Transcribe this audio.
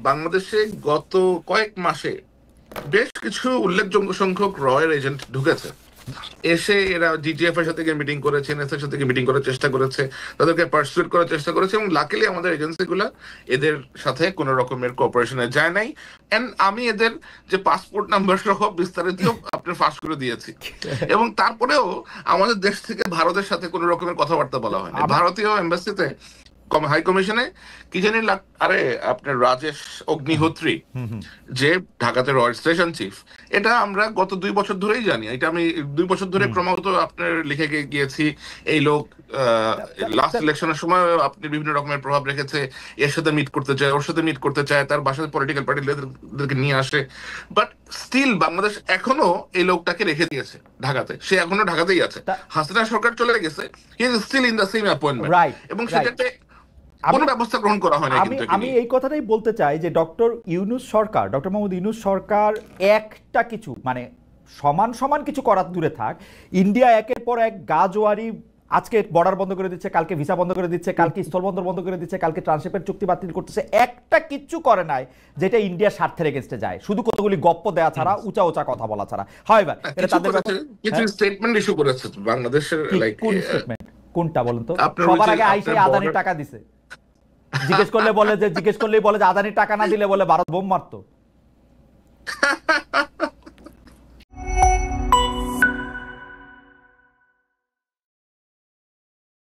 বাংলাদেশে গত কয়েক মাসে বেশ কিছু উল্লেখযোগ্য সংখ্যক রয়ের এজেন্ট ঢুকেছে, এসে এরা ডিজিএফ এর সাথে মিটিং করেছে, এনএসএ এর সাথে মিটিং করার চেষ্টা করেছে, তাদেরকে পার্সুয়েট করার চেষ্টা করেছে, এবং লাকিলি আমাদের এজেন্সি গুলা এদের সাথে কোন রকমের কোঅপারেশনে যায় নাই। এন্ড আমি এদের যে পাসপোর্ট নাম্বার সহ বিস্তারিত আপনার ফাঁস করে দিয়েছি, এবং তারপরেও আমাদের দেশ থেকে ভারতের সাথে কোন রকমের কথাবার্তা বলা হয়নি। ভারতীয় এম্বাসিতে হাই কমিশনে কি জানি আরে আপনার রাজেশ অগ্নিহোত্রী যে ঢাকাতে রয়্যাল স্টেশন চিফ, এটা আমরা গত 2 বছর ধরেই জানি। এটা আমি 2 বছর ধরে ক্রমাগত আপনার লিখে গিয়েছি। এই লোক লাস্ট ইলেকশনের সময় আপনি বিভিন্ন রকমের প্রভাব রেখেছে, এর সাথে মিট করতে চায়, ওর সাথে মিট করতে চায়, তার বাসায় পলিটিক্যাল পার্টি লিডারদেরকে নিয়ে আসে, বাট স্টিল বাংলাদেশ এখনো এই লোকটাকে রেখে দিয়েছে ঢাকাতে। সে এখনো ঢাকাতেই আছে। হাসিনা সরকার চলে গেছে, he is still in the same appointment, এবং সেটাতে কোনো ব্যবস্থা গ্রহণ করা হয় না। আমি এই কথাটাই বলতে চাই যে ডক্টর মোহাম্মদ ইউনূস সরকার একটা কিছু মানে সমান কিছু করার দূরে থাক, ইন্ডিয়া একের পর এক গাজওয়ারি, আজকে বর্ডার বন্ধ করে দিচ্ছে, কালকে ভিসা বন্ধ করে দিচ্ছে, কালকে স্থলবন্দর বন্ধ করে দিচ্ছে, কালকে ট্রান্সশিপের চুক্তি বাতিল করতেছে, একটা কিচ্ছু করে নাই যেটা ইন্ডিয়ার স্বার্থের এগেইনস্টে যায়, শুধু কতগুলি গপ্প দেওয়া ছাড়া, উঁচা কথা বলা ছাড়া। হয় ভাই, এটা তাদের কিছু স্টেটমেন্ট ইস্যু করেছে বাংলাদেশের, লাইক কোন স্টেটমেন্ট, কোনটা বলেন তো? সবার আগে আইসে আদানির টাকা দিছে, জিজ্ঞেস করলেই বলে যে আদানির টাকা না দিলে বলে ভারত বোম মারতো।